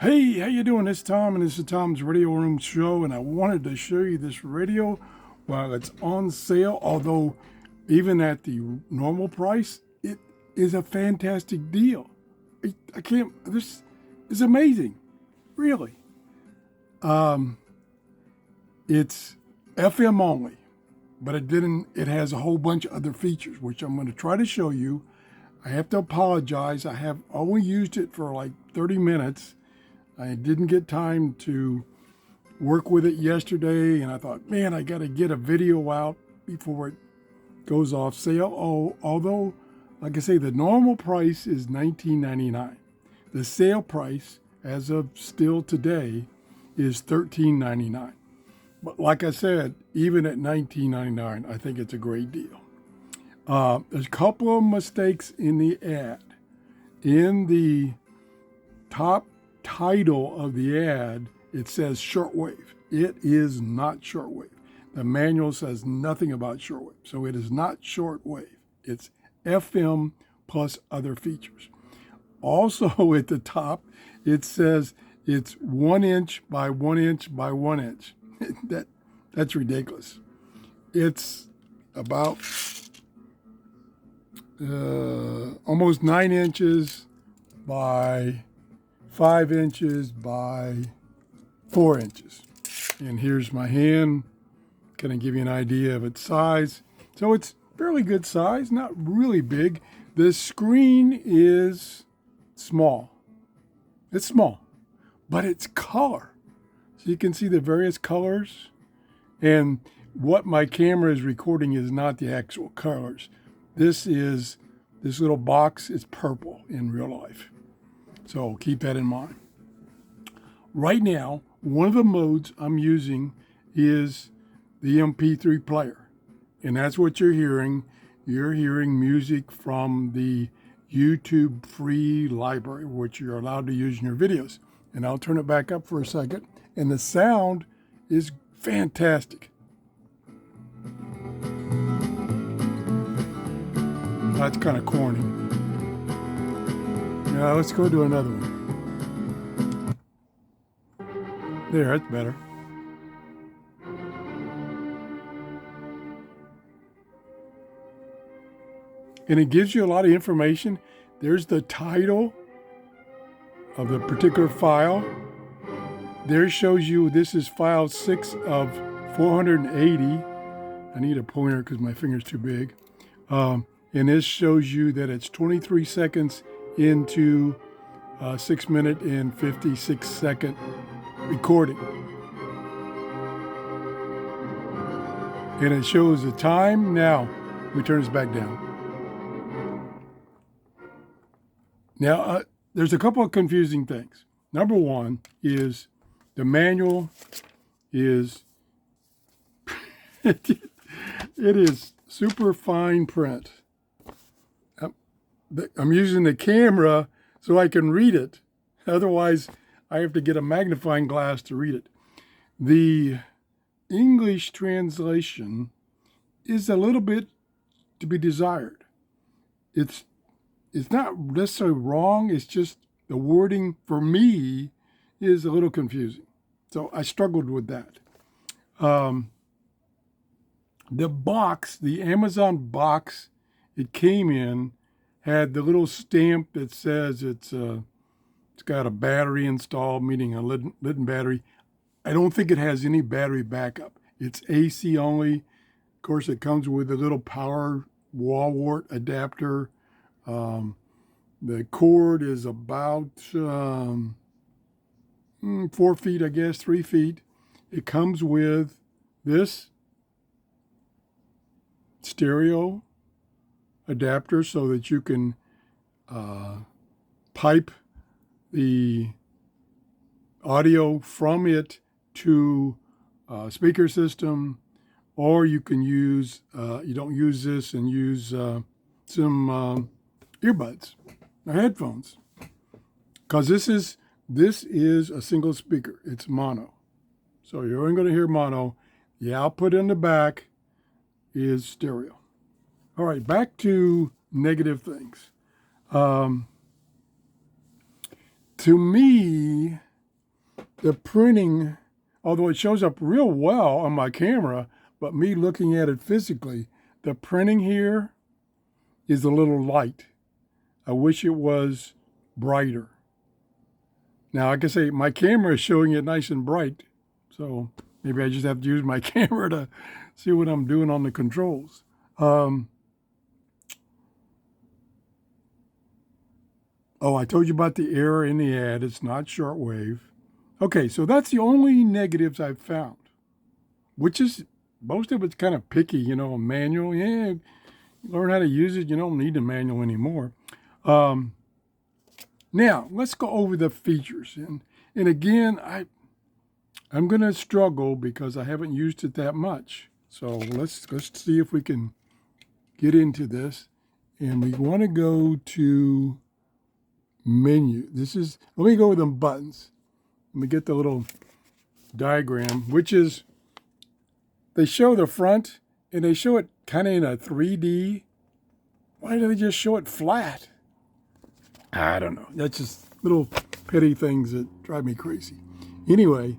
Hey, how you doing? This is Tom, and this is Tom's Radio Room Show, and I wanted to show you this radio while it's on sale, although even at the normal price, it is a fantastic deal. I can't, this is amazing, really. It's FM only, but it has a whole bunch of other features, which I'm going to try to show you. I have to apologize. I have only used it for like 30 minutes. I didn't get time to work with it yesterday, and I thought, man, I got to get a video out before it goes off sale. Although, like I say, the normal price is $19.99. The sale price, as of still today, is $13.99. But like I said, even at $19.99, I think it's a great deal. There's a couple of mistakes in the ad. In the top title of the ad, it says shortwave. It is not shortwave. The manual says nothing about shortwave. So it is not shortwave. It's FM plus other features. Also at the top, it says it's 1 inch by 1 inch by 1 inch. That's ridiculous. It's about almost 9 inches by 5 inches by 4 inches. And here's my hand, kind of give you an idea of its size. So it's fairly good size, not really big. The screen is small. It's small, but it's color. So you can see the various colors. And what my camera is recording is not the actual colors. This little box is purple in real life. So keep that in mind. Right now, one of the modes I'm using is the MP3 player. And that's what you're hearing. You're hearing music from the YouTube free library, which you're allowed to use in your videos. And I'll turn it back up for a second. And the sound is fantastic. That's kind of corny. Now let's go to another one. There, that's better. And it gives you a lot of information. There's the title of the particular file. There shows you this is file 6 of 480. I need a pointer because my finger's too big. And this shows you that it's 23 seconds into 6 minute and 56 second recording. And it shows the time. Now, let me turn this back down. Now, there's a couple of confusing things. Number one is the manual is, it is super fine print. I'm using the camera so I can read it. Otherwise, I have to get a magnifying glass to read it. The English translation is a little bit to be desired. It's not necessarily wrong. It's just the wording for me is a little confusing. So I struggled with that. The box, the Amazon box it came in, had the little stamp that says it's got a battery installed, meaning a lead battery. I don't think it has any battery backup. It's AC only. Of course, it comes with a little power wall wart adapter. The cord is about 4 feet, I guess, 3 feet. It comes with this stereo adapter so that you can pipe the audio from it to a speaker system, or you can use, you don't use this and use some earbuds or headphones, because this is a single speaker. It's mono. So you're only going to hear mono. The output in the back is stereo. All right, back to negative things. To me, the printing, although it shows up real well on my camera, but me looking at it physically, the printing here is a little light. I wish it was brighter. Now, like I say, my camera is showing it nice and bright, so maybe I just have to use my camera to see what I'm doing on the controls. Oh, I told you about the error in the ad. It's not shortwave. Okay, so that's the only negatives I've found, which is, most of it's kind of picky, you know, a manual. Yeah, learn how to use it. You don't need a manual anymore. Now, let's go over the features. And again, I'm going to struggle because I haven't used it that much. So let's see if we can get into this. And we want to go to menu. Let me go with them buttons. Let me get the little diagram, which is, they show the front and they show it kind of in a 3D. Why do they just show it flat? I don't know. That's just little petty things that drive me crazy. Anyway,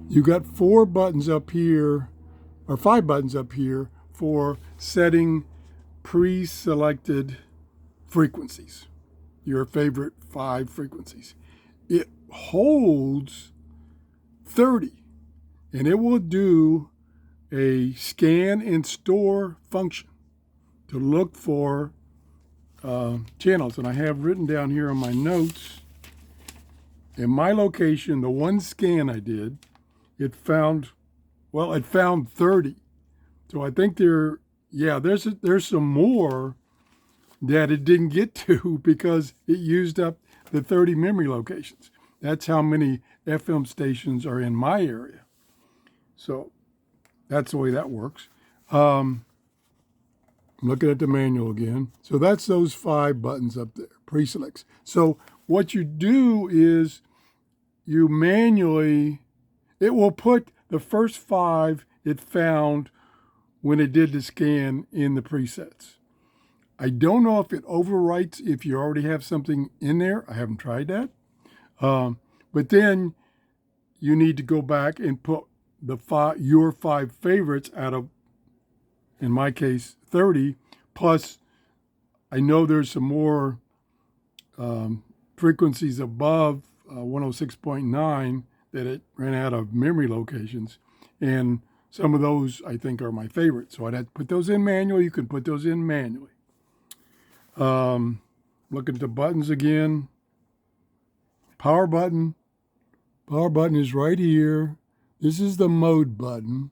you got 4 buttons up here, or 5 buttons up here for setting pre-selected frequencies, your favorite 5 frequencies. It holds 30, and it will do a scan and store function to look for channels. And I have written down here on my notes, in my location, the one scan I did, it found 30. So I think there's some more that it didn't get to because it used up the 30 memory locations. That's how many FM stations are in my area. So that's the way that works. I'm looking at the manual again. So that's those 5 buttons up there, pre-selects. So what you do is you manually, it will put the first 5 it found when it did the scan in the presets. I don't know if it overwrites if you already have something in there. I haven't tried that. But then you need to go back and put your 5 favorites out of, in my case, 30. Plus, I know there's some more frequencies above 106.9 that it ran out of memory locations. And some of those, I think, are my favorites. So I'd have to put those in manually. You can put those in manually. Look at the buttons again. Power button. Power button is right here. This is the mode button.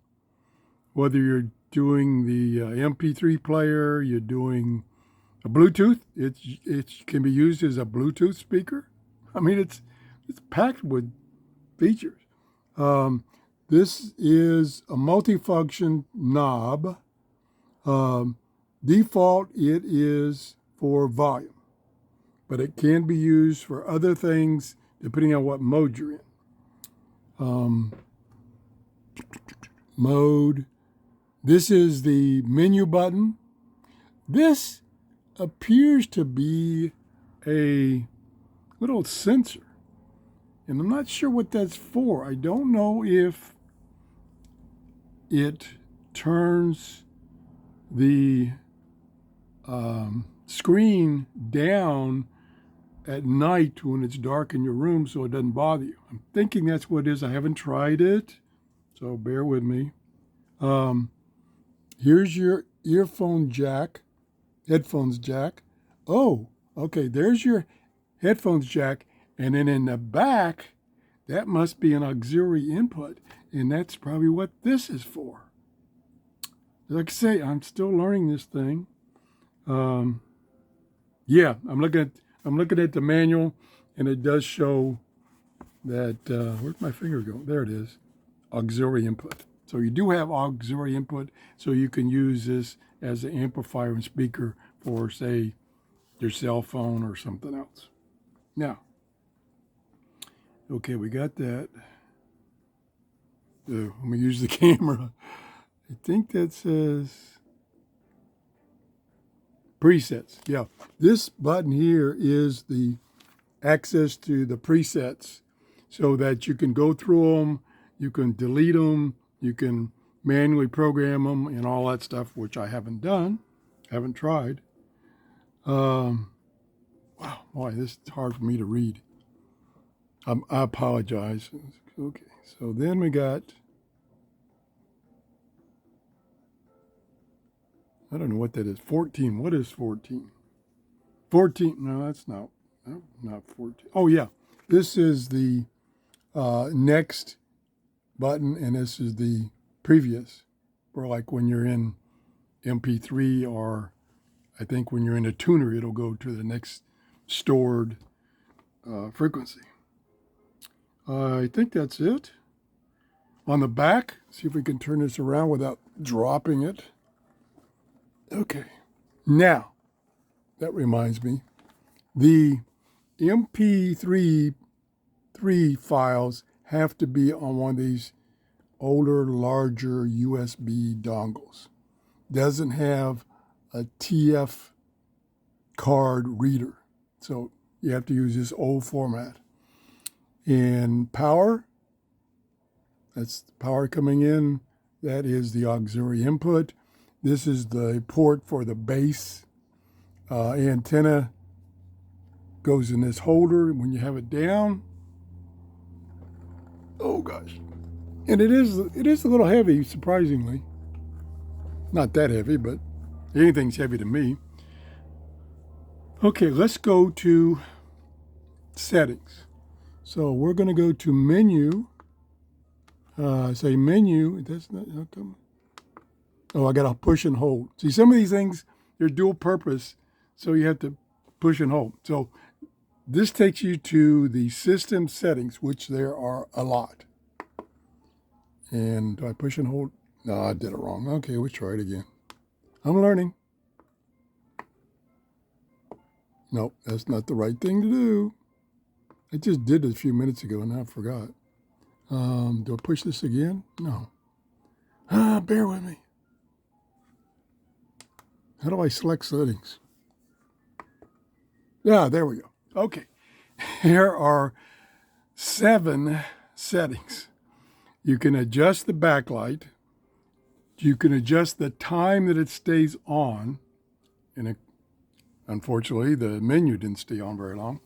Whether you're doing the MP3 player, you're doing a Bluetooth, it can be used as a Bluetooth speaker. I mean, it's packed with features. This is a multifunction knob. Default, it is for volume, but it can be used for other things depending on what mode you're in. Mode. This is the menu button. This appears to be a little sensor, and I'm not sure what that's for. I don't know if it turns the screen down at night when it's dark in your room so it doesn't bother you. I'm thinking that's what it is. I haven't tried it, so bear with me. Here's your headphones jack. Oh, okay, there's your headphones jack. And then in the back, that must be an auxiliary input. And that's probably what this is for. Like I say, I'm still learning this thing. Yeah, I'm looking at the manual, and it does show that, where'd my finger go? There it is, auxiliary input. So you do have auxiliary input, so you can use this as an amplifier and speaker for, say, your cell phone or something else. Now, okay, we got that. Let me use the camera. I think that says Presets, yeah. This button here is the access to the presets so that you can go through them, you can delete them, you can manually program them and all that stuff, which I haven't done, haven't tried. Wow, boy, this is hard for me to read. I apologize. Okay, so then we got, I don't know what that is, 14. What is 14? 14, no, that's not 14. Oh, yeah, this is the next button, and this is the previous, for like when you're in MP3, or I think when you're in a tuner, it'll go to the next stored frequency. I think that's it. On the back, see if we can turn this around without dropping it. Okay, now, that reminds me, the MP3 files have to be on one of these older, larger USB dongles. Doesn't have a TF card reader, so you have to use this old format. And power, that's the power coming in. That is the auxiliary input. This is the port for the base antenna. Goes in this holder when you have it down. Oh gosh. And it is a little heavy, surprisingly. Not that heavy, but anything's heavy to me. Okay, let's go to settings. So we're going to go to menu. Say menu. That's not coming. Oh, I got to push and hold. See, some of these things, they're dual purpose, so you have to push and hold. So this takes you to the system settings, which there are a lot. And do I push and hold? No, I did it wrong. Okay, let's try it again. I'm learning. Nope, that's not the right thing to do. I just did it a few minutes ago and I forgot. Do I push this again? No. Bear with me. How do I select settings? Yeah, there we go. Okay. Here are 7 settings. You can adjust the backlight. You can adjust the time that it stays on. And unfortunately, the menu didn't stay on very long.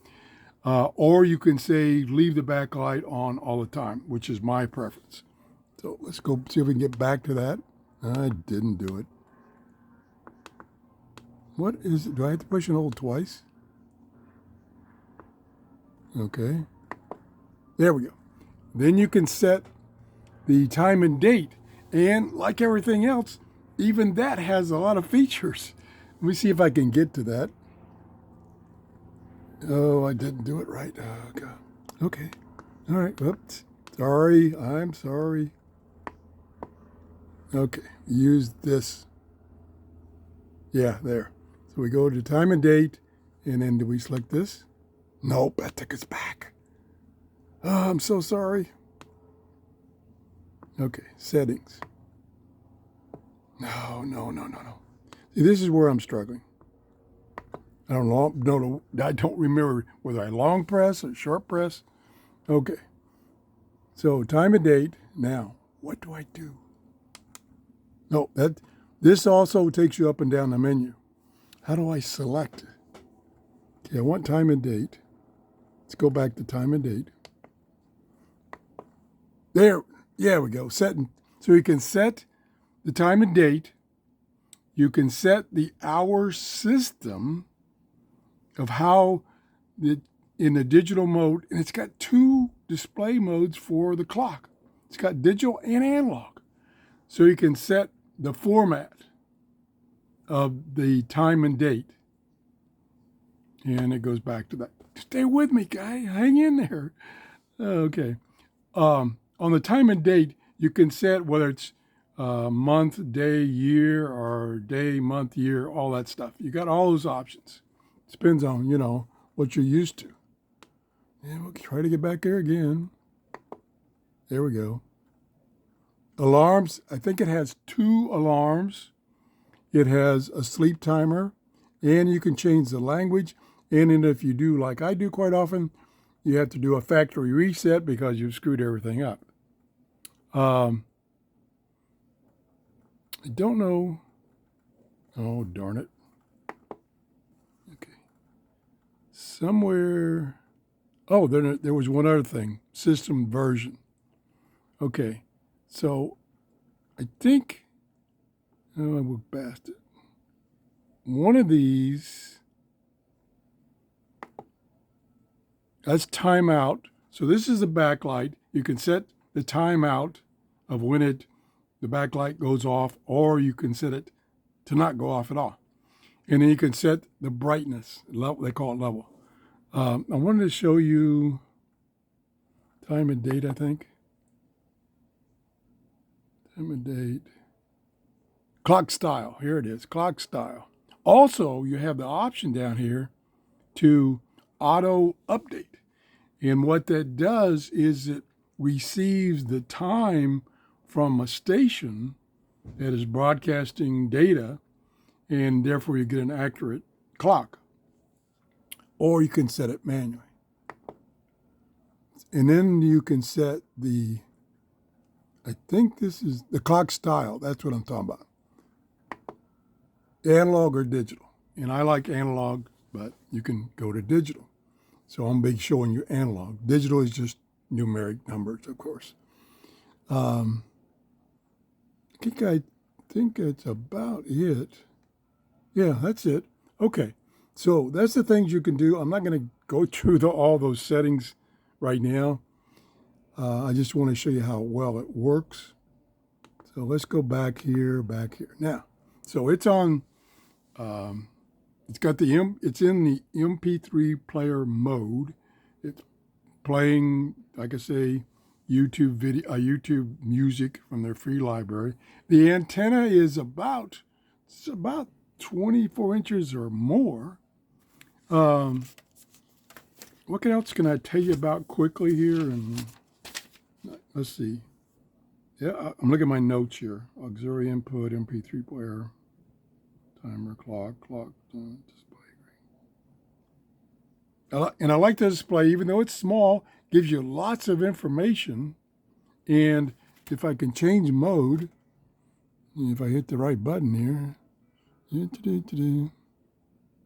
Or you can say leave the backlight on all the time, which is my preference. So let's go see if we can get back to that. I didn't do it. What is it? Do I have to push and hold twice? Okay. There we go. Then you can set the time and date. And like everything else, even that has a lot of features. Let me see if I can get to that. Oh, I didn't do it right. Oh, God. Okay. All right. Oops. Sorry. I'm sorry. Okay. Use this. Yeah, there. So we go to time and date, and then do we select this? Nope, that took us back. Oh, I'm so sorry. Okay, settings. No. See, this is where I'm struggling. I don't remember whether I long press or short press. Okay. So time and date. Now, what do I do? No, this also takes you up and down the menu. How do I select it? Okay, I want time and date. Let's go back to time and date. There we go. Setting. So you can set the time and date. You can set the hour system of how in the digital mode, and it's got 2 display modes for the clock. It's got digital and analog. So you can set the format of the time and date. And it goes back to that. Stay with me, guy. Hang in there. Okay. On the time and date, you can set whether it's month, day, year, or day, month, year, all that stuff. You got all those options. Depends on, what you're used to. And we'll try to get back there again. There we go. Alarms, I think it has 2 alarms. It has a sleep timer And you can change the language. And then if you do, like I do quite often, you have to do a factory reset because you've screwed everything up. I don't know. Oh, darn it. Okay. Somewhere. Oh, there was one other thing. System version. Okay. So I think. Oh, I went past it. One of these. That's timeout. So this is the backlight. You can set the timeout of when the backlight goes off, or you can set it to not go off at all. And then you can set the brightness. Level, they call it level. I wanted to show you time and date, I think. Time and date. Clock style. Here it is, clock style. Also, you have the option down here to auto update. And what that does is it receives the time from a station that is broadcasting data, and therefore you get an accurate clock. Or you can set it manually. And then you can set I think this is the clock style. That's what I'm talking about. Analog or digital. And I like analog, but you can go to digital. So I'm big showing you analog. Digital is just numeric numbers, of course. I think that's about it. Yeah, that's it. Okay, so that's the things you can do. I'm not going to go through all those settings right now. I just want to show you how well it works. So let's go back here. Now, so it's on. It's got it's in the MP3 player mode. It's playing, like I say, YouTube music from their free library. The antenna is about 24 inches or more. What else can I tell you about quickly here? And let's see. Yeah, I'm looking at my notes here. Auxiliary input, MP3 player, timer, clock, display. And I like the display, even though it's small, gives you lots of information. And if I can change mode, if I hit the right button here,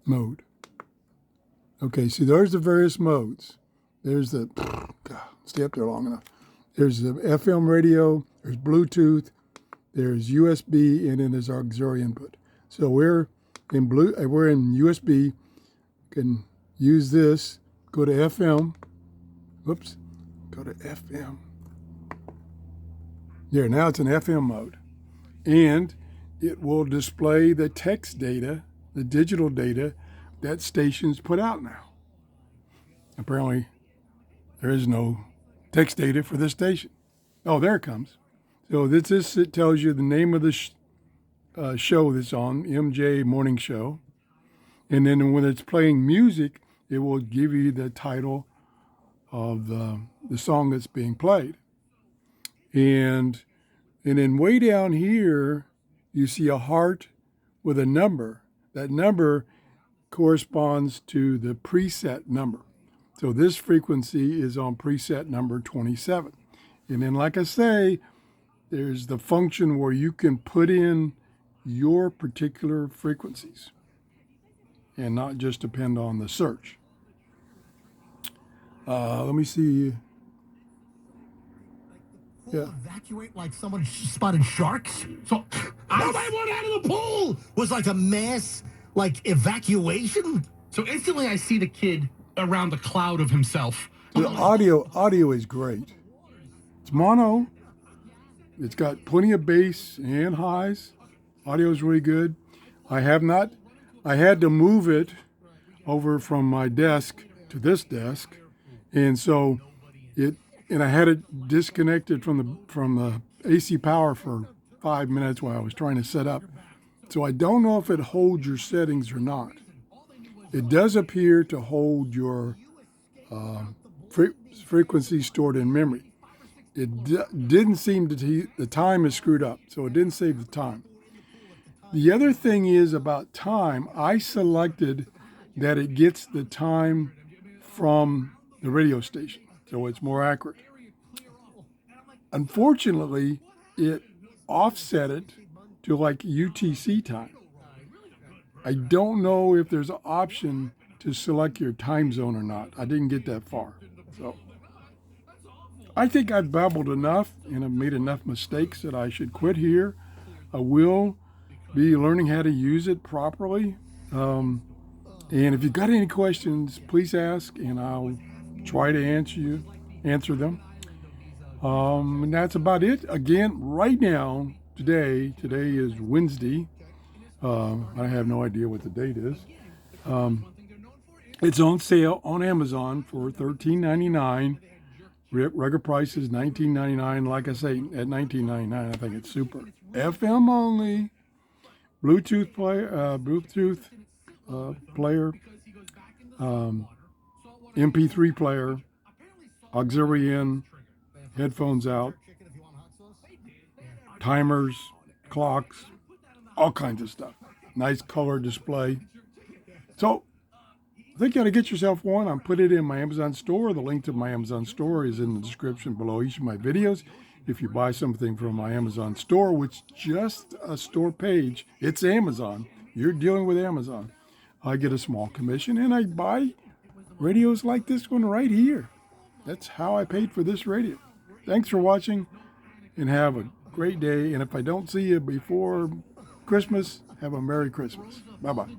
mode. Okay, see, there's the various modes. There's the, God, stay up there long enough. There's the FM radio, there's Bluetooth, there's USB, and then there's auxiliary input. So we're in USB. Can use this. Go to FM. Whoops. Go to FM. There. Now it's in FM mode, and it will display the text data, the digital data that stations put out now. Apparently, there is no text data for this station. Oh, there it comes. So it tells you the name of the show that's on, MJ Morning Show. And then when it's playing music, it will give you the title of the song that's being played. And then way down here, you see a heart with a number. That number corresponds to the preset number. So this frequency is on preset number 27. And then, like I say, there's the function where you can put in your particular frequencies and not just depend on the search. Let me see. Yeah. Evacuate like someone spotted sharks. So nobody went out of the pool. Was like a mass evacuation. So instantly I see the kid around a cloud of himself. The audio is great. It's mono. It's got plenty of bass and highs. Audio is really good. I had to move it over from my desk to this desk, and so I had it disconnected from the AC power for 5 minutes while I was trying to set up. So I don't know if it holds your settings or not. It does appear to hold your frequency stored in memory. It didn't seem to, the time is screwed up, so it didn't save the time. The other thing is about time. I selected that it gets the time from the radio station, so it's more accurate. Unfortunately, it offset it to like UTC time. I don't know if there's an option to select your time zone or not. I didn't get that far. So I think I've babbled enough and I've made enough mistakes that I should quit here. I will be learning how to use it properly. And if you've got any questions, please ask and I'll try to answer them. And that's about it. Again, right now, today is Wednesday. I have no idea what the date is. It's on sale on Amazon for $13.99. Regular price is $19.99. Like I say, at $19.99, I think it's super. FM only, Bluetooth player, MP3 player, auxiliary in, headphones out, timers, clocks, all kinds of stuff. Nice color display. So I think you ought to get yourself one. I'm putting it in my Amazon store. The link to my Amazon store is in the description below each of my videos. If you buy something from my Amazon store, which is just a store page, it's Amazon. You're dealing with Amazon. I get a small commission and I buy radios like this one right here. That's how I paid for this radio. Thanks for watching and have a great day. And if I don't see you before Christmas, have a Merry Christmas. Bye-bye.